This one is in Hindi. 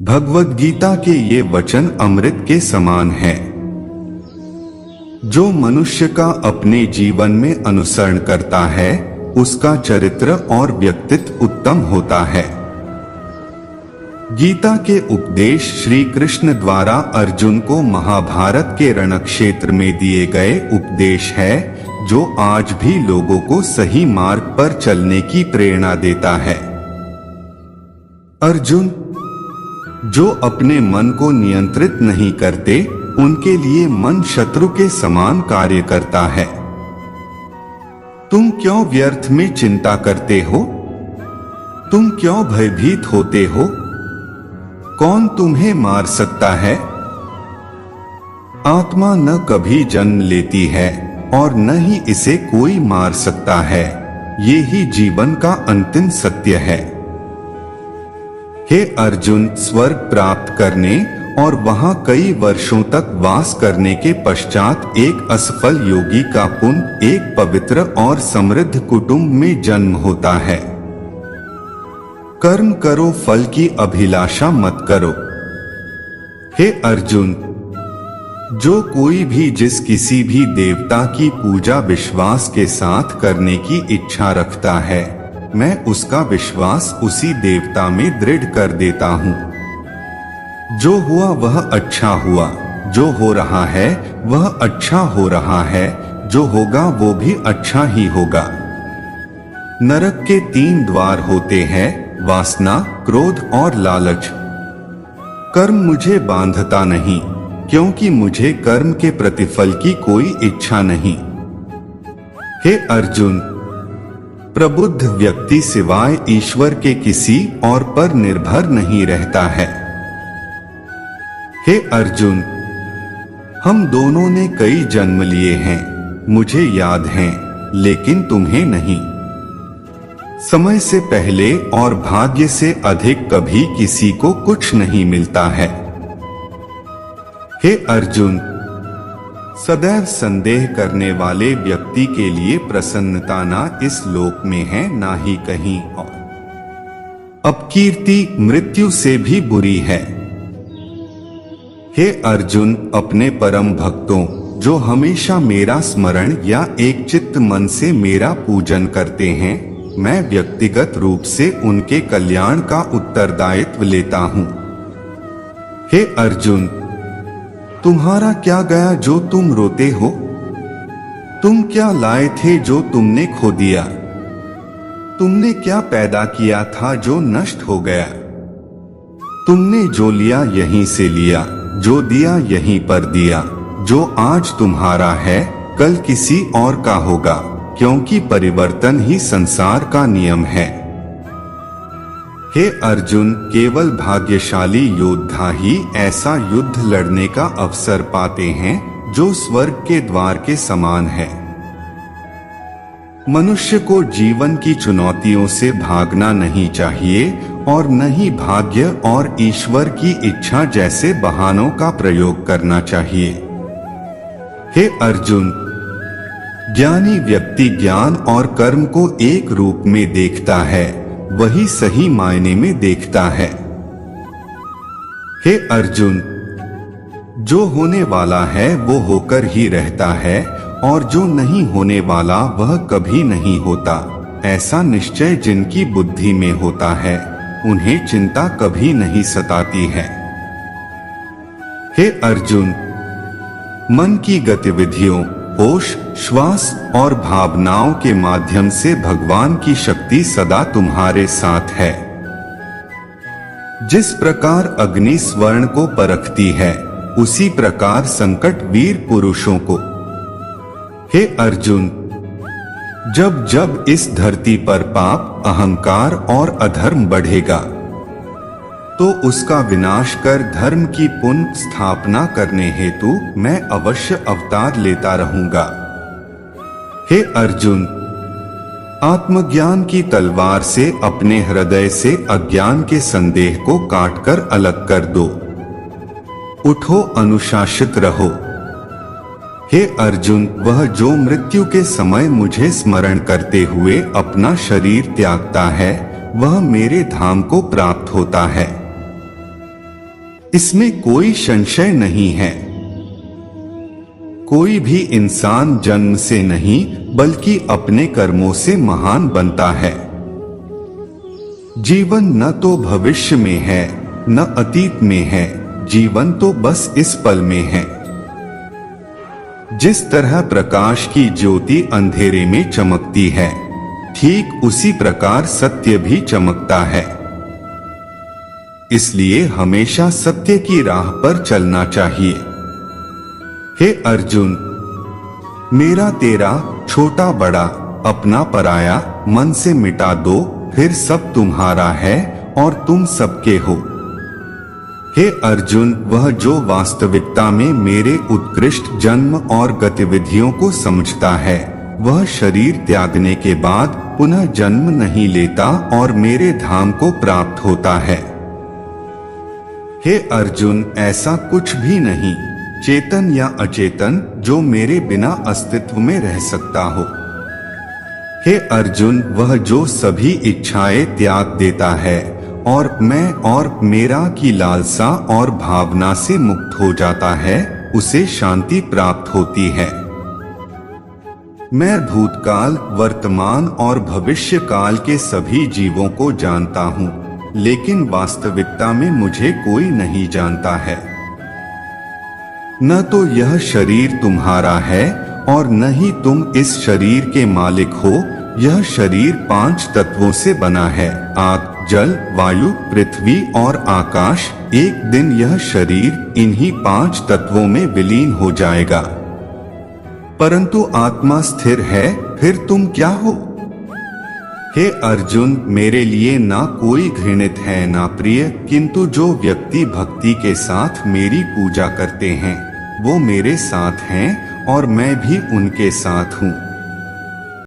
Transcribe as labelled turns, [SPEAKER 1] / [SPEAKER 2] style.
[SPEAKER 1] भगवद गीता के ये वचन अमृत के समान हैं। जो मनुष्य का अपने जीवन में अनुसरण करता है उसका चरित्र और व्यक्तित्व उत्तम होता है। गीता के उपदेश श्री कृष्ण द्वारा अर्जुन को महाभारत के रणक्षेत्र में दिए गए उपदेश है, जो आज भी लोगों को सही मार्ग पर चलने की प्रेरणा देता है। अर्जुन, जो अपने मन को नियंत्रित नहीं करते उनके लिए मन शत्रु के समान कार्य करता है। तुम क्यों व्यर्थ में चिंता करते हो? तुम क्यों भयभीत होते हो? कौन तुम्हें मार सकता है? आत्मा न कभी जन्म लेती है और न ही इसे कोई मार सकता है। ये ही जीवन का अंतिम सत्य है। हे अर्जुन, स्वर्ग प्राप्त करने और वहां कई वर्षों तक वास करने के पश्चात एक असफल योगी का पुण्य एक पवित्र और समृद्ध कुटुंब में जन्म होता है। कर्म करो, फल की अभिलाषा मत करो। हे अर्जुन, जो कोई भी जिस किसी भी देवता की पूजा विश्वास के साथ करने की इच्छा रखता है, मैं उसका विश्वास उसी देवता में दृढ़ कर देता हूँ। जो हुआ वह अच्छा हुआ, जो हो रहा है वह अच्छा हो रहा है, जो होगा वो भी अच्छा ही होगा। नरक के 3 द्वार होते हैं, वासना, क्रोध और लालच। कर्म मुझे बांधता नहीं, क्योंकि मुझे कर्म के प्रतिफल की कोई इच्छा नहीं। हे अर्जुन, प्रबुद्ध व्यक्ति सिवाय ईश्वर के किसी और पर निर्भर नहीं रहता है। हे अर्जुन, हम दोनों ने कई जन्म लिए हैं, मुझे याद हैं, लेकिन तुम्हें नहीं। समय से पहले और भाग्य से अधिक कभी किसी को कुछ नहीं मिलता है। हे अर्जुन, सदैव संदेह करने वाले व्यक्ति के लिए प्रसन्नता ना इस लोक में है ना ही कहीं और। अपकीर्ति मृत्यु से भी बुरी है। हे अर्जुन, अपने परम भक्तों जो हमेशा मेरा स्मरण या एक चित्त मन से मेरा पूजन करते हैं, मैं व्यक्तिगत रूप से उनके कल्याण का उत्तरदायित्व लेता हूँ। हे अर्जुन, तुम्हारा क्या गया जो तुम रोते हो? तुम क्या लाए थे जो तुमने खो दिया? तुमने क्या पैदा किया था जो नष्ट हो गया? तुमने जो लिया यहीं से लिया, जो दिया यहीं पर दिया। जो आज तुम्हारा है कल किसी और का होगा, क्योंकि परिवर्तन ही संसार का नियम है। हे अर्जुन, केवल भाग्यशाली योद्धा ही ऐसा युद्ध लड़ने का अवसर पाते हैं जो स्वर्ग के द्वार के समान है। मनुष्य को जीवन की चुनौतियों से भागना नहीं चाहिए और न ही भाग्य और ईश्वर की इच्छा जैसे बहानों का प्रयोग करना चाहिए। हे अर्जुन, ज्ञानी व्यक्ति ज्ञान और कर्म को एक रूप में देखता है, वही सही मायने में देखता है। हे अर्जुन, जो होने वाला है वो होकर ही रहता है और जो नहीं होने वाला वह कभी नहीं होता। ऐसा निश्चय जिनकी बुद्धि में होता है उन्हें चिंता कभी नहीं सताती है। हे अर्जुन, मन की गतिविधियों, होश, श्वास और भावनाओं के माध्यम से भगवान की शक्ति सदा तुम्हारे साथ है। जिस प्रकार अग्नि स्वर्ण को परखती है, उसी प्रकार संकट वीर पुरुषों को। हे अर्जुन, जब जब इस धरती पर पाप, अहंकार और अधर्म बढ़ेगा, तो उसका विनाश कर धर्म की पुनः स्थापना करने हेतु मैं अवश्य अवतार लेता रहूंगा। हे अर्जुन, आत्मज्ञान की तलवार से अपने हृदय से अज्ञान के संदेह को काटकर अलग कर दो। उठो, अनुशासित रहो। हे अर्जुन, वह जो मृत्यु के समय मुझे स्मरण करते हुए अपना शरीर त्यागता है, वह मेरे धाम को प्राप्त होता है। इसमें कोई संशय नहीं है। कोई भी इंसान जन्म से नहीं बल्कि अपने कर्मों से महान बनता है। जीवन न तो भविष्य में है न अतीत में है, जीवन तो बस इस पल में है। जिस तरह प्रकाश की ज्योति अंधेरे में चमकती है, ठीक उसी प्रकार सत्य भी चमकता है। इसलिए हमेशा सत्य की राह पर चलना चाहिए। हे अर्जुन, मेरा तेरा, छोटा बड़ा, अपना पराया मन से मिटा दो, फिर सब तुम्हारा है और तुम सबके हो। हे अर्जुन, वह जो वास्तविकता में मेरे उत्कृष्ट जन्म और गतिविधियों को समझता है, वह शरीर त्यागने के बाद पुनः जन्म नहीं लेता और मेरे धाम को प्राप्त होता है। हे अर्जुन, ऐसा कुछ भी नहीं, चेतन या अचेतन, जो मेरे बिना अस्तित्व में रह सकता हो। हे अर्जुन, वह जो सभी इच्छाएं त्याग देता है और मैं और मेरा की लालसा और भावना से मुक्त हो जाता है, उसे शांति प्राप्त होती है। मैं भूतकाल, वर्तमान और भविष्य काल के सभी जीवों को जानता हूँ, लेकिन वास्तविकता में मुझे कोई नहीं जानता है। न तो यह शरीर तुम्हारा है और न ही तुम इस शरीर के मालिक हो। यह शरीर 5 तत्वों से बना है, आग, जल, वायु, पृथ्वी और आकाश। एक दिन यह शरीर इन्हीं 5 तत्वों में विलीन हो जाएगा, परंतु आत्मा स्थिर है। फिर तुम क्या हो? हे अर्जुन, मेरे लिए ना कोई घृणित है ना प्रिय, किंतु जो व्यक्ति भक्ति के साथ मेरी पूजा करते हैं, वो मेरे साथ हैं और मैं भी उनके साथ हूँ।